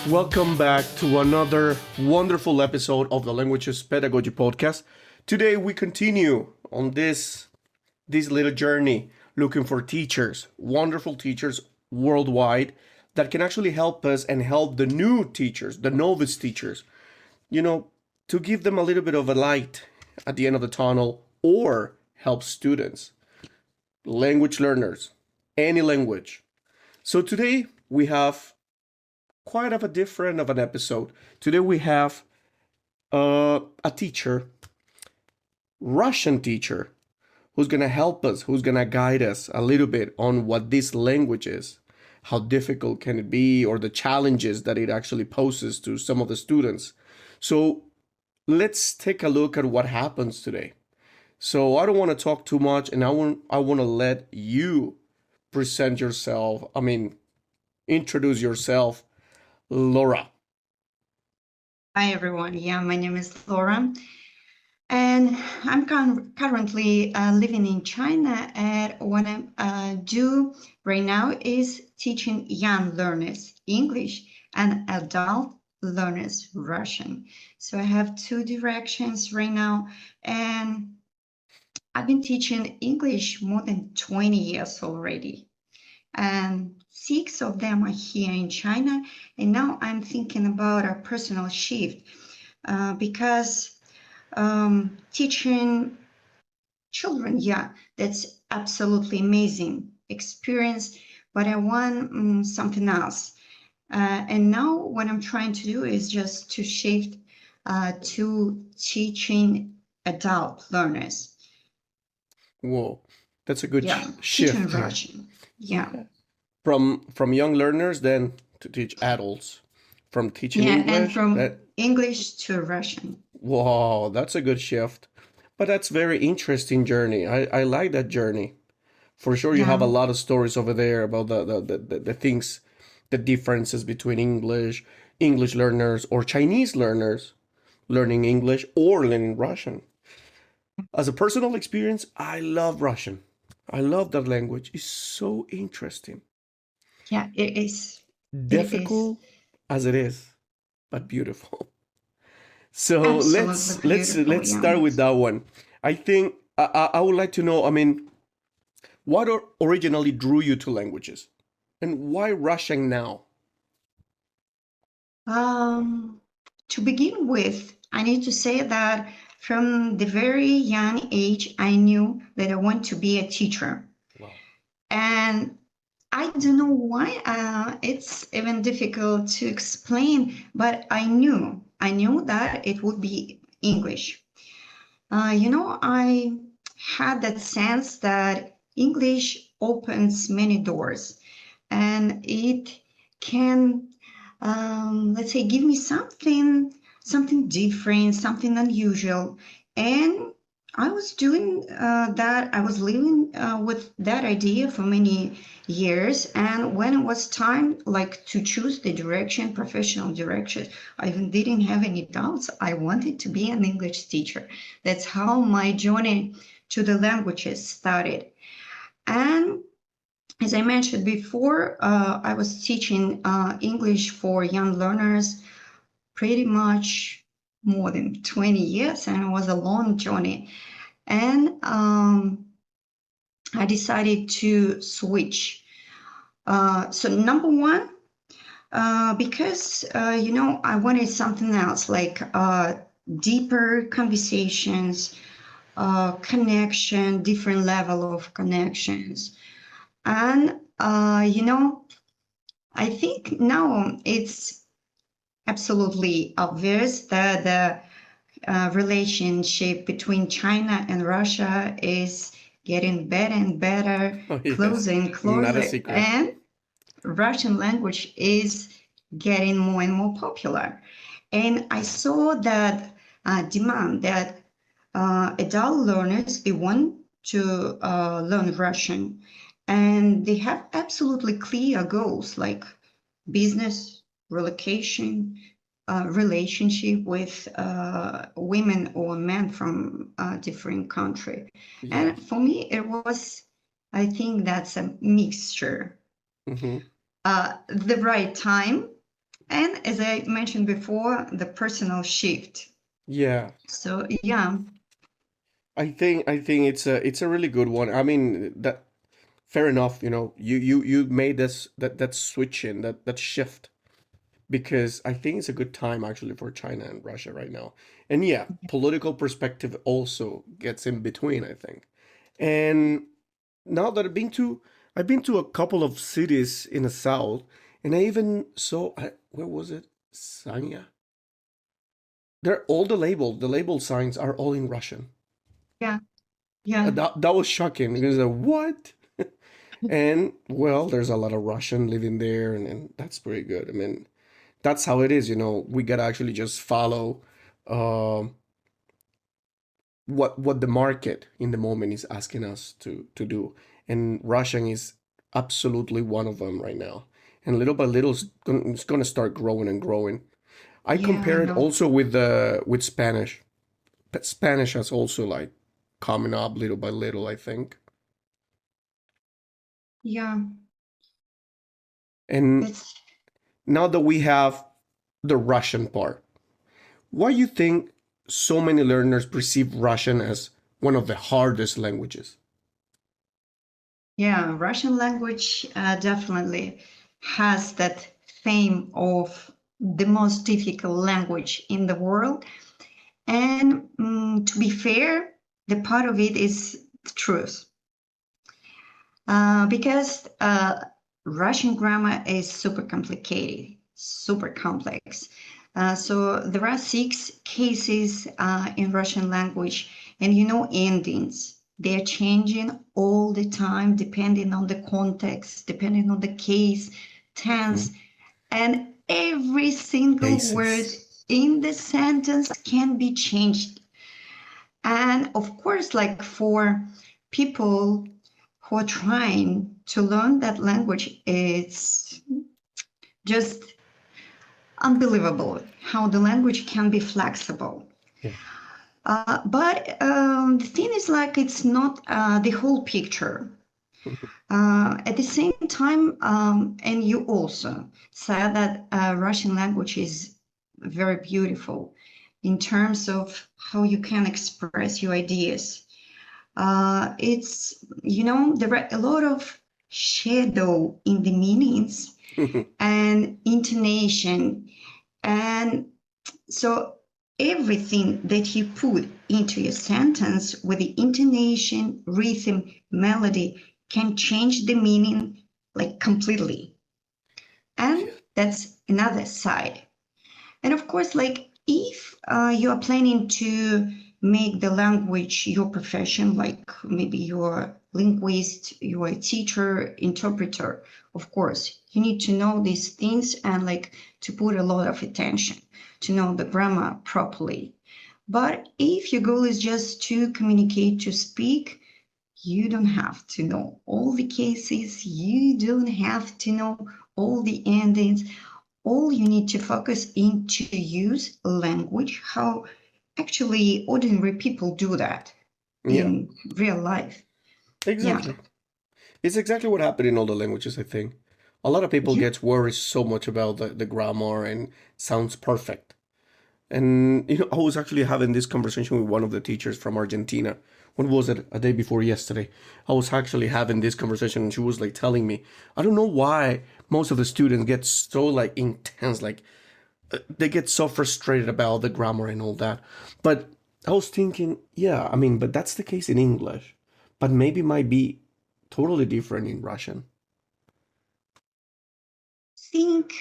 Welcome back to another wonderful episode of the Languages Pedagogy podcast. Today we continue on this little journey looking for teachers, wonderful teachers worldwide that can actually help us and help the new teachers, the novice teachers, to give them a little bit of a light at the end of the tunnel or help students, language learners, any language. So today we have quite of a different of an episode. Today we have a teacher, Russian teacher, who's gonna help us, who's gonna guide us a little bit on what this language is, how difficult can it be, or the challenges that it actually poses to some of the students. So let's take a look at what happens today. So I don't want to talk too much, and I want to let you present yourself. Introduce yourself, Laura. Hi, everyone. Yeah, my name is Laura, and I'm currently living in China. And what I do right now is teaching young learners English and adult learners Russian. So I have two directions right now, and I've been teaching English more than 20 years already. And 6 of them are here in China. And now I'm thinking about a personal shift because teaching children, yeah, that's absolutely amazing experience, but I want something else. And now what I'm trying to do is just to shift to teaching adult learners. Whoa, that's a good Yeah, teaching shift. Russian. Yeah. From young learners then to teach adults, from teaching Yeah, and English. from English to Russian. Wow, that's a good shift. But that's very interesting journey. I like that journey. For sure, you have a Yeah. lot of stories over there about the things, the differences between English learners or Chinese learners learning English or learning Russian. As a personal experience, I love Russian. I love that language. It's so interesting. Yeah, it is. It is Difficult as it is, but beautiful. So absolutely beautiful. let's Yeah. start with that one. I think I would like to know, what originally drew you to languages? And why Russian now? To begin with, I need to say that from the very young age, I knew that I want to be a teacher. Wow. And I don't know why it's even difficult to explain, but I knew that it would be English. I had that sense that English opens many doors and it can, let's say, give me something different, something unusual. And I was doing that. I was living with that idea for many years. And when it was time, like to choose the direction, professional direction, I even didn't have any doubts. I wanted to be an English teacher. That's how my journey to the languages started. And as I mentioned before, I was teaching English for young learners pretty much more than 20 years, and it was a long journey. And I decided to switch. So number one, because I wanted something else, like deeper conversations, connection, different level of connections. And I think now it's absolutely obvious that the relationship between China and Russia is getting better and better, Oh, yes. closer and Not a closer, secret. and Russian language is getting more and more popular. And I saw that demand that adult learners, they want to learn Russian, and they have absolutely clear goals like business, relocation, relationship with women or men from a different country. Yeah. And for me, I think that's a mixture. Mm-hmm. The right time And as I mentioned before, the personal shift. Yeah. So yeah, I think it's a really good one. I mean, that fair enough, you made that switch in, that shift, because I think it's a good time actually for China and Russia right now. And yeah, political perspective also gets in between, I think. And now that I've been to a couple of cities in the south, and I even saw, where was it? Sanya. They're all the label signs are all in Russian. yeah, yeah, That was shocking because what? And well, there's a lot of Russian living there, and that's pretty good. I mean, that's how it is, we gotta actually just follow um what the market in the moment is asking us to do. And Russian is absolutely one of them right now. And little by little, it's gonna start growing and growing. I yeah, I compare it know. also with Spanish. But Spanish has also like coming up little by little, I think. Yeah, And it's now that we have the Russian part, why you think so many learners perceive Russian as one of the hardest languages? yeah, Russian language definitely has that fame of the most difficult language in the world. And to be fair, the part of it is the truth. Because Russian grammar is super complicated, super complex. So there are six cases in Russian language, and endings. They are changing all the time, depending on the context, depending on the case, tense, Mhm. and every single word Cases. in the sentence can be changed. And of course, like for people who are trying to learn that language, it's just unbelievable how the language can be flexible. Yeah. But the thing is, like, it's not the whole picture. At the same time, and you also said that Russian language is very beautiful in terms of how you can express your ideas. There are a lot of shadow in the meanings and intonation. And so everything that you put into your sentence with the intonation, rhythm, melody can change the meaning like completely. And that's another side. And of course, like if you are planning to make the language your profession, like maybe you're a linguist, you're a teacher, interpreter, of course, you need to know these things and like to put a lot of attention to know the grammar properly. But if your goal is just to communicate, to speak, you don't have to know all the cases, you don't have to know all the endings. All you need to focus in to use language, how actually ordinary people do that Yeah, in real life. Yeah. exactly. It's exactly what happened in all the languages, I think. A lot of people Yeah. get worried so much about the grammar and sounds perfect. And I was actually having this conversation with one of the teachers from Argentina. When was it? A day before yesterday. I was actually having this conversation, and she was like telling me, I don't know why most of the students get so like intense, like they get so frustrated about the grammar and all that. But I was thinking, yeah, I mean, but that's the case in English, but maybe might be totally different in Russian. Think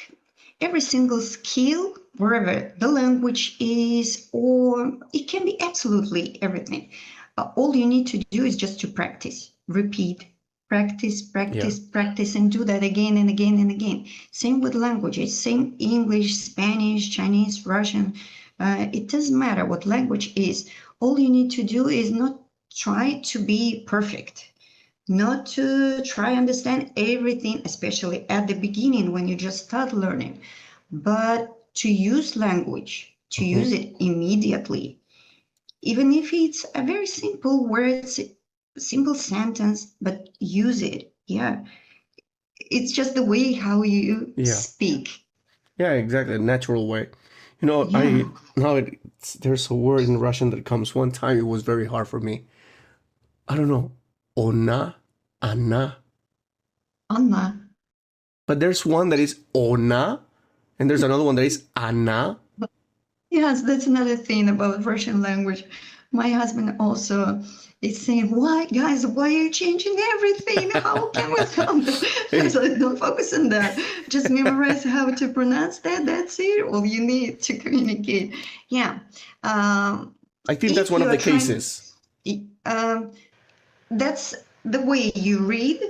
every single skill, wherever the language is, or it can be absolutely everything. All you need to do is just to practice, repeat, practice, Yeah. practice, practice, and do that again and again and again. Same with languages, same English, Spanish, Chinese, Russian. It doesn't matter what language is. All you need to do is not try to be perfect, not to try understand everything, especially at the beginning when you just start learning, but to use language, to use Hmm. it immediately, even if it's a very simple words, simple sentence, but use it. Yeah, it's just the way how you Yeah. speak. Yeah, exactly. A natural way. You know, Yeah, there's a word in Russian that comes. One time it was very hard for me. I don't know. Ona, Anna. Anna. But there's one that is Ona, and there's another one that is Anna. Yes, that's another thing about Russian language. My husband also is saying, "Why, guys, why are you changing everything? How can we sound?" I Hey, said, "Don't focus on that. Just memorize how to pronounce that. That's it. All you need to communicate." Yeah. Um, I think that's if one you of are the trying, cases. that's the way you read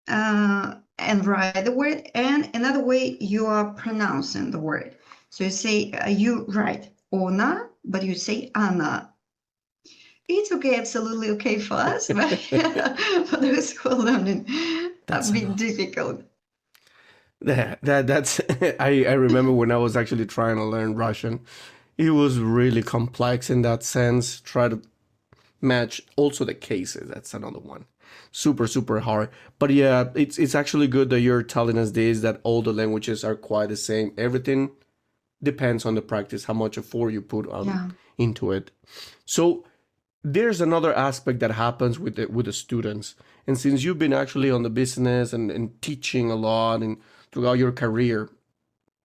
and write the word, and another way you are pronouncing the word. So you say, you write Ona, but you say Anna. It's okay, absolutely okay for us, but for those who are learning, a That's bit enough. difficult. That's I remember when I was actually trying to learn Russian. It was really complex in that sense. Try to match also the cases. That's another one. Super, super hard. But yeah, it's actually good that you're telling us this, that all the languages are quite the same. Everything depends on the practice, how much effort you put on Yeah, into it. So there's another aspect that happens with the students. And since you've been actually on the business and teaching a lot and throughout your career,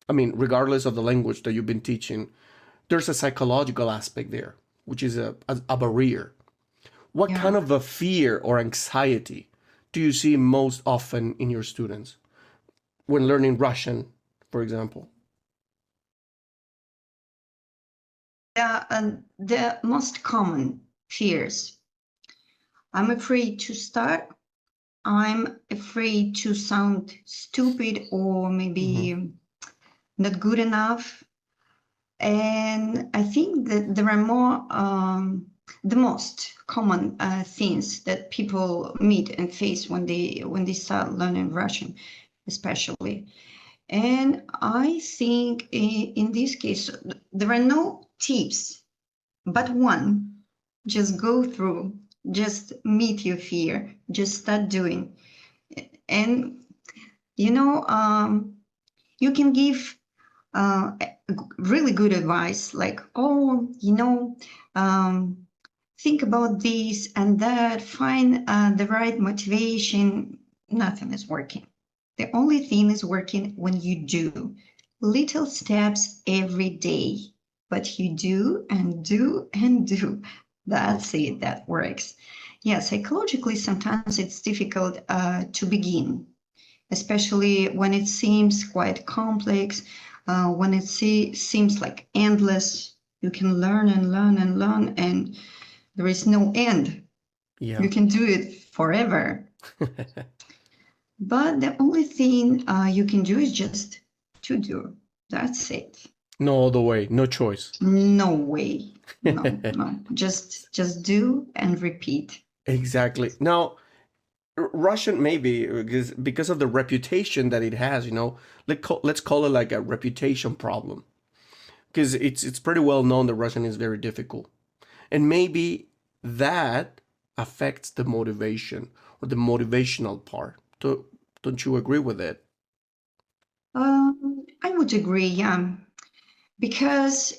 I mean, regardless of the language that you've been teaching, there's a psychological aspect there, which is a barrier. What kind yeah. of a fear or anxiety do you see most often in your students when learning Russian, for example? The most common fears. I'm afraid to start. I'm afraid to sound stupid or Hmm. maybe not good enough. And I think that there are the most common things that people meet and face when they start learning Russian, especially. And I think in this case, there are no tips, but one: just go through, just meet your fear, just start doing. And you know, you can give really good advice, like, oh, think about this and that, find the right motivation. Nothing is working. The only thing is working when you do little steps every day, but you do and do and do. That's it, that works. Yeah, psychologically, sometimes it's difficult to begin, especially when it seems quite complex, when it seems like endless. You can learn and learn and learn, and there is no end. Yeah. You can do it forever. But the only thing you can do is just to do. That's it. No other way, no choice. No way. No, no. Just do and repeat. Exactly. Now, Russian maybe because of the reputation that it has, let's call it like a reputation problem because it's pretty well known that Russian is very difficult. And maybe that affects the motivation or the motivational part. Don't you agree with it? I would agree, yeah, because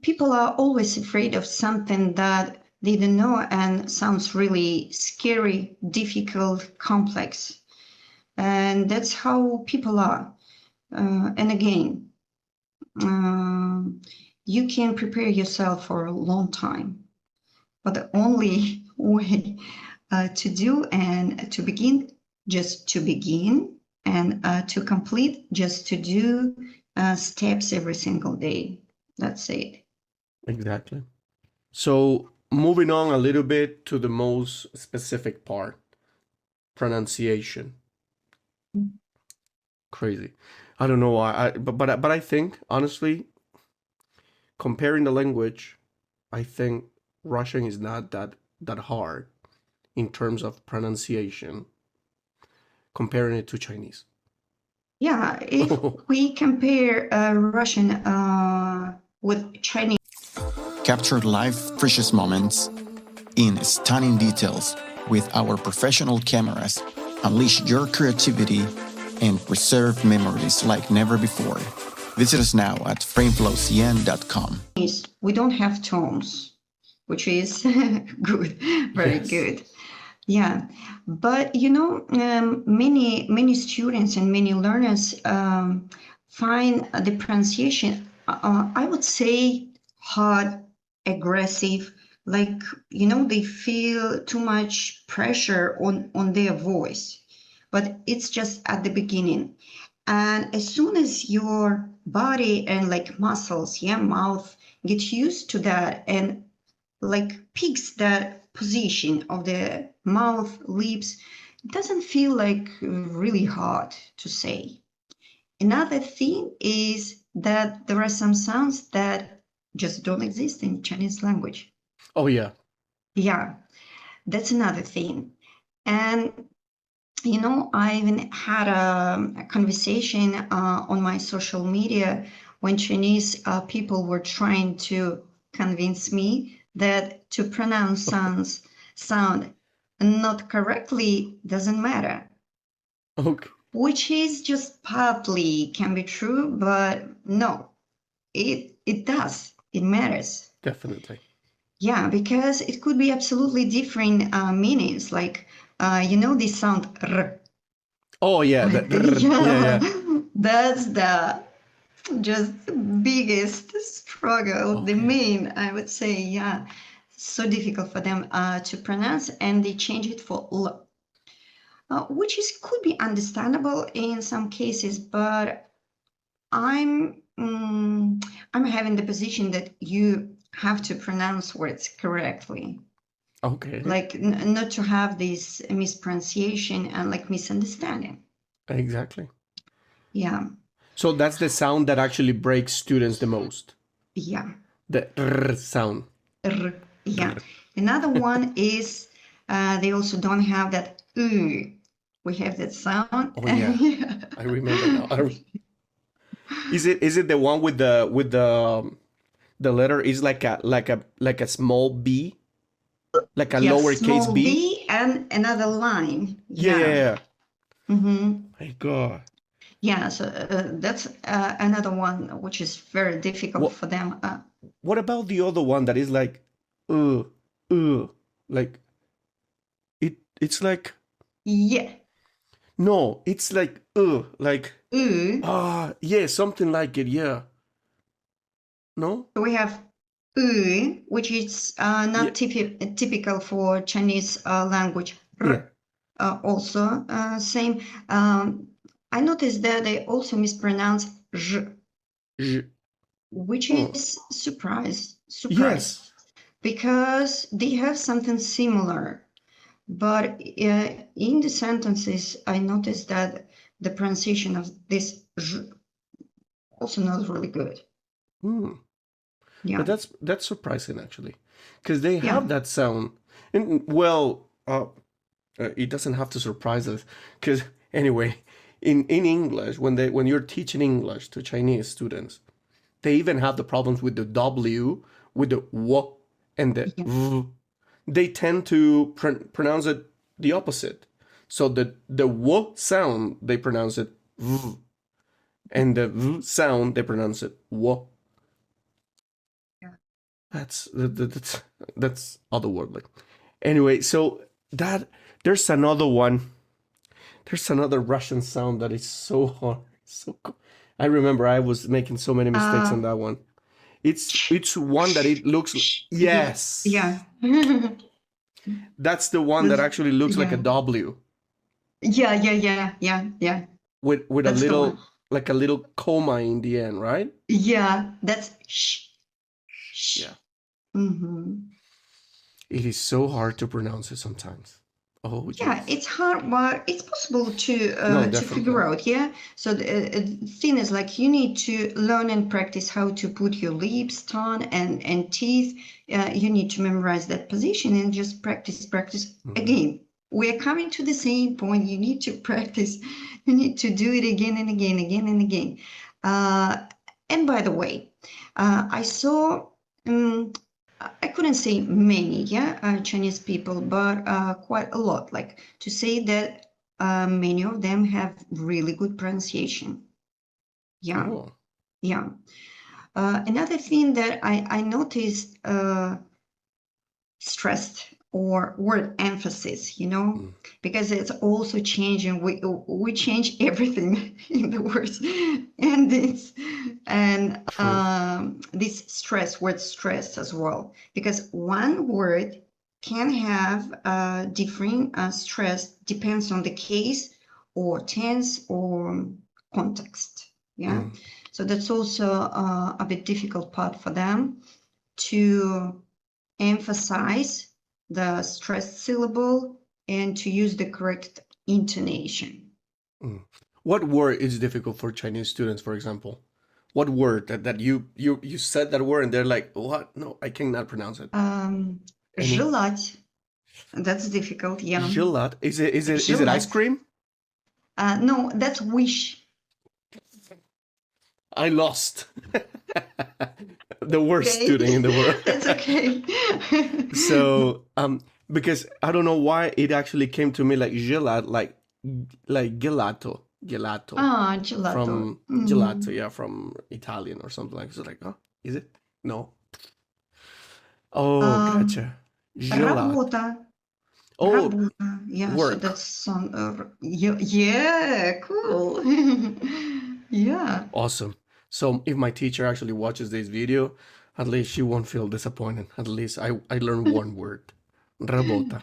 people are always afraid of something that they don't know and sounds really scary, difficult, complex. And that's how people are. And again, um, you can prepare yourself for a long time, but the only way to do and to begin, just to begin, and to complete, just to do steps every single day. That's it. Exactly. So moving on a little bit to the most specific part, pronunciation. Crazy. I don't know why. But I think honestly, comparing the language, I think Russian is not that hard in terms of pronunciation, comparing it to Chinese. Yeah, if we compare Russian with Chinese, Capture live precious moments in stunning details with our professional cameras. Unleash your creativity and preserve memories like never before. Visit us now at frameflowcn.com. We don't have tones, which is good, very Yes. good. Yeah, but many students and many learners find the pronunciation, I would say, hard, aggressive, like they feel too much pressure on their voice. But it's just at the beginning, and as soon as your body and like muscles, mouth get used to that and like picks that position of the mouth, lips, it doesn't feel like really hard to say. Another thing is that there are some sounds that just don't exist in Chinese language. Oh yeah. Yeah, that's another thing. And I even had a conversation on my social media when Chinese people were trying to convince me that to pronounce sound not correctly doesn't matter, Okay. which is just partly can be true, but no, it does. It matters. Definitely. Yeah, because it could be absolutely different meanings. Like, this sound r. Oh yeah. Yeah. That's the just biggest struggle, the Okay. main, I would say. Yeah, so difficult for them to pronounce, and they change it for l, which could be understandable in some cases, but I'm having the position that you have to pronounce words correctly, Okay. like not to have this mispronunciation and like misunderstanding. Exactly. Yeah, So that's the sound that actually breaks students the most. yeah, The r sound. yeah. Another one is they also don't have that we have that sound. Oh yeah. Yeah. I remember now. Is it the one with the letter is like a small b, like a Yeah, lowercase small b? b and another line. Yeah, yeah, Yeah. yeah. Mm-hmm. My God. Yeah, so that's another one which is very difficult What for them. what about the other one that is like uh like it's like Yeah, no, it's like like yeah, something like it, yeah. No? we have which is Yeah, not typical for Chinese language. yeah. Also, same. I noticed that they also mispronounce zh, J- which oh. is surprise, Yes. because they have something similar. But in the sentences, I noticed that the pronunciation of this zh also not really good. Hmm. Yeah, But that's surprising actually, because they yeah, have that sound. And well, it doesn't have to surprise us, because anyway, in English, when you're teaching English to Chinese students, they even have the problems with the W, with the W, and the yeah, V. They tend to pronounce it the opposite. So the W sound they pronounce it V, and the V sound they pronounce it W. yeah. That's otherworldly. Anyway, so that there's another one. There's another Russian sound that is so hard. So I remember I was making so many mistakes on that one. It's one that it looks yes. Yeah. That's the one that actually looks like a Yeah. W Yeah. with a That's the one. little like a little comma in the end, right? Yeah, that's sh. Yeah. Mm-hmm. It is so hard to pronounce it sometimes. Oh, Yeah, jeez. it's hard, but it's possible No, to definitely. figure out. Yeah. So the thing is, like, you need to learn and practice how to put your lips, tongue, and teeth. You need to memorize that position and just practice. Again, we are coming to the same point. You need to practice. You need to do it again and again, again and again. And by the way, I saw. I couldn't say many, Chinese people, but quite a lot. Like to say that many of them have really good pronunciation. Yeah, Oh. yeah. Another thing that I noticed, stressed or word emphasis, because it's also changing. We change everything in the words, and True. this word stress as well, because one word can have different stress, depends on the case or tense or context. Yeah, Mm. so that's also a bit difficult part for them to emphasize the stressed syllable and to use the correct intonation. Mm. What word is difficult for Chinese students, for example? What word that you said that word and they're like, what? No, I cannot pronounce it. Any? Желать, that's difficult, yeah. Gelat? Is it ice Желать. cream? No, that's wish. I lost. The worst Okay, student in the world. that's okay. So, because I don't know why it actually came to me like gelat, like gelato Gelato. from gelato, yeah, from Italian or something like. So like, oh, is it? No. Oh, Um, gotcha. Gelat. Работа. Oh, Работа. Yeah, so work. that's yeah, cool. Yeah. Awesome. So if my teacher actually watches this video, at least she won't feel disappointed. At least I learned one word. Rabota.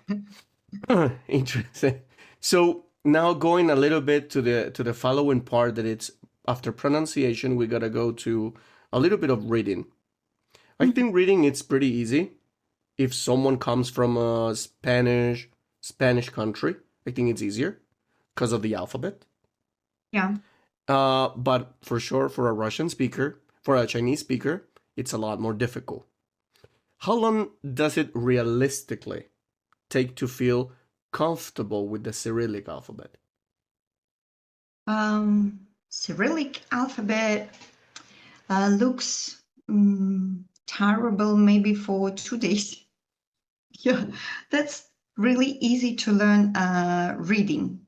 Interesting. So now going a little bit to the following part that it's after pronunciation, we gotta go to a little bit of reading. I think reading it's pretty easy. If someone comes from a Spanish country, I think it's easier because of the alphabet. Yeah. But for sure, for a Russian speaker, for a Chinese speaker, it's a lot more difficult. How long does it realistically take to feel comfortable with the Cyrillic alphabet? Cyrillic alphabet looks terrible maybe for 2 days. Yeah, that's really easy to learn reading.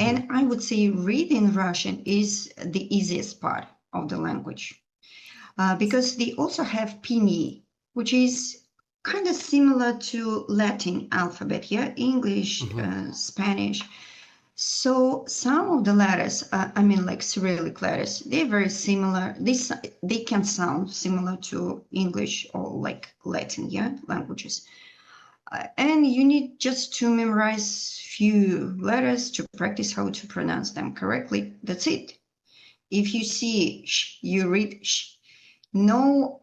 And I would say reading Russian is the easiest part of the language because they also have Pini, which is kind of similar to Latin alphabet, yeah, English, Spanish. So some of the letters, I mean, like Cyrillic letters, they're very similar. They can sound similar to English or like Latin, yeah, languages. And you need just to memorize few letters to practice how to pronounce them correctly. That's it. If you see sh, you read sh. No,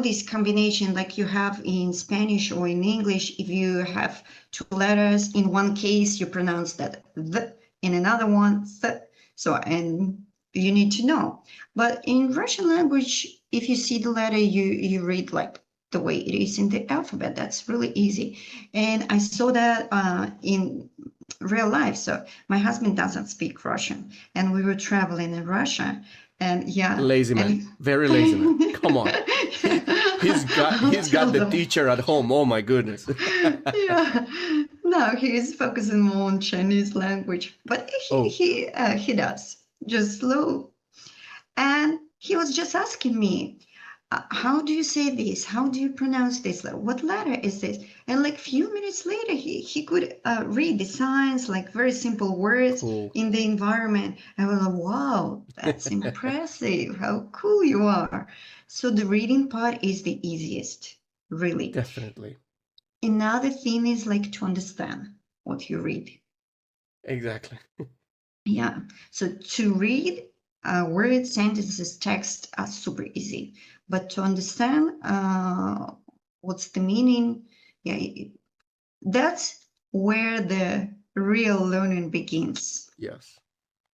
this combination like you have in Spanish or in English. If you have two letters, in one case you pronounce that the, in another one th. So, and you need to know. But in Russian language, if you see the letter, you read like the way it is in the alphabet. That's really easy. And I saw that in real life. So my husband doesn't speak Russian, and we were traveling in Russia, and yeah, Lazy man, and very lazy man. Come on, he's I'll got tell the them. teacher at home. Oh my goodness. Yeah, no, he is focusing more on Chinese language, but Oh, he does just slow. And he was just asking me, how do you say this? How do you pronounce this? Like, what letter is this? And like few minutes later, he could read the signs, like very simple words cool. in the environment. I was like, wow, that's impressive. How cool you are. So the reading part is the easiest, really. Definitely. Another thing is like to understand what you read. Exactly. Yeah. So to read words, sentences, text are super easy, but to understand what's the meaning, yeah, that's where the real learning begins. Yes.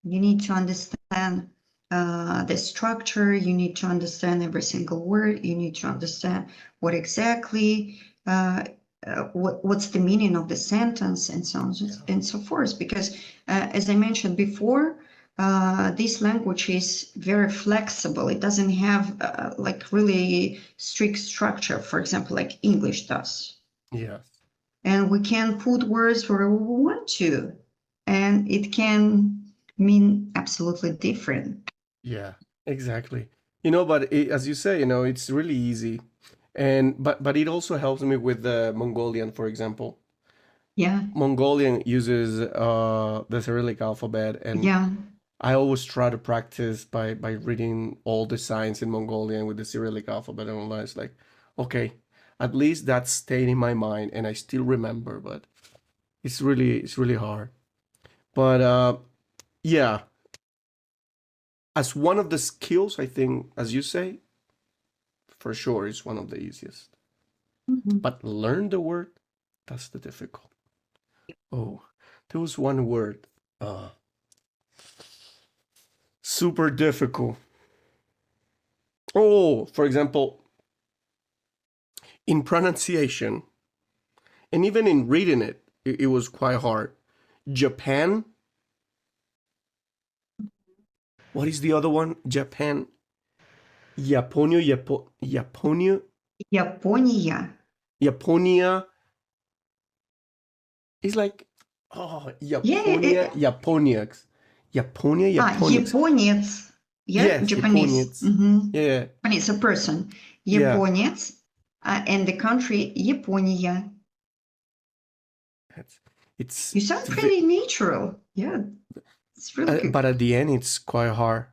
You need to understand the structure. You need to understand every single word. You need to understand what exactly what's the meaning of the sentence and so on and so forth. Because as I mentioned before, this language is very flexible. It doesn't have like really strict structure, for example, like English does. Yes. And we can put words where we want to. and it can mean absolutely different. Yeah, exactly. But as you say, it's really easy. And but it also helps me with the Mongolian, for example. Yeah, Mongolian uses the Cyrillic alphabet, and yeah. I always try to practice by reading all the signs in Mongolian with the Cyrillic alphabet, and all that. It's like, okay, at least that's stayed in my mind, and I still remember. But it's really hard. But yeah, as one of the skills, I think, as you say, for sure, it's one of the easiest. Mhm. But learn the word, that's the difficult. Oh, there was one word. Super difficult. Oh, for example, in pronunciation, and even in reading it was quite hard. Japan. What is the other one? Japan. Japonio, Japonio, Япония. Japonia. It's like, Yeah, Japonia, Japoniacs. Japonia, Japonics. японец. Yeah, Yes, Japanese. Japonians. Yeah, It's a person. yeah. Японец, and the country Япония. It's, it's, You sound it's pretty natural. Yeah, it's really good. but at the end, it's quite hard.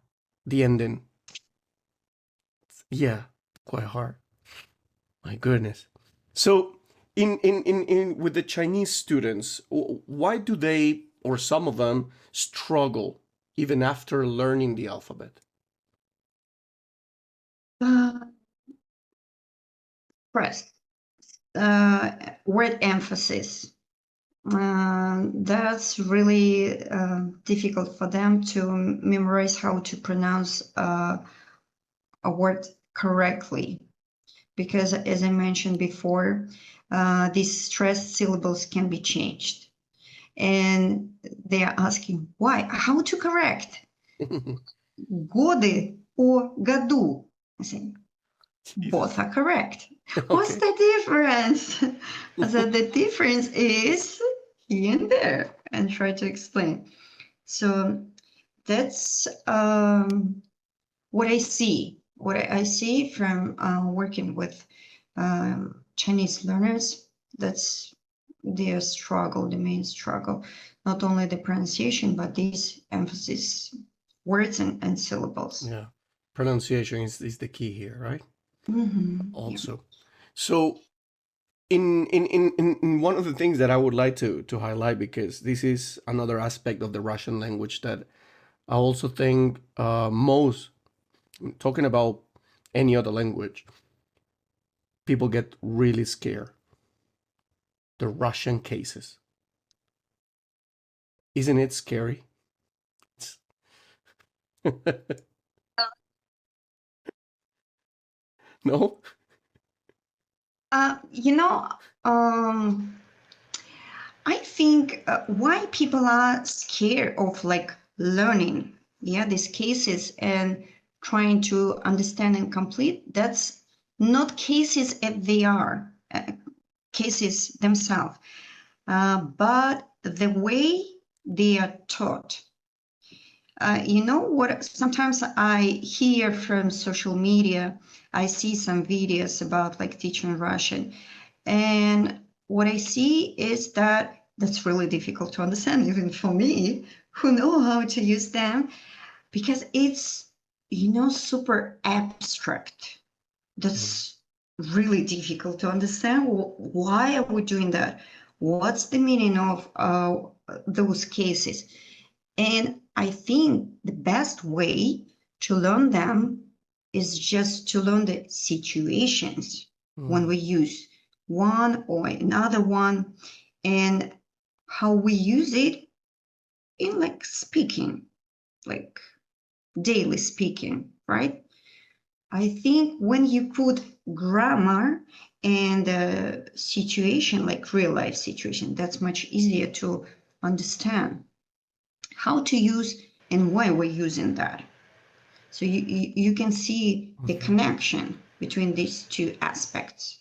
The ending. Yeah, quite hard. My goodness. So, in with the Chinese students, why do they or some of them struggle even after learning the alphabet? Uh, First, word emphasis. That's really difficult for them to memorize how to pronounce a word correctly. Because, as I mentioned before, these stressed syllables can be changed. And they are asking why, how to correct годы or году. I say, both are correct. What's Okay. the difference? So the difference is here and there, and try to explain. So that's what I see. What I see from working with Chinese learners. That's their struggle, the main struggle. Not only the pronunciation, but these emphasis words and syllables. Yeah, pronunciation is the key here, right? Yeah. Also, so in one of the things that I would like to highlight, because this is another aspect of the Russian language that I also think most, talking about any other language, people get really scared. The Russian cases. Isn't it scary? No? You know, I think why people are scared of like learning, these cases and trying to understand and complete. That's not cases as they are, cases themselves, but the way they are taught. You know what? Sometimes I hear from social media, I see some videos about like teaching Russian, and what I see is that that's really difficult to understand, even for me, who know how to use them, because it's, super abstract. That's really difficult to understand. Why are we doing that? What's the meaning of those cases? And I think the best way to learn them is just to learn the situations when we use one or another one, and how we use it in like speaking, like daily speaking, right? I think when you put grammar and situation, like real life situation, that's much easier to understand how to use and why we're using that. So you can see the connection between these two aspects.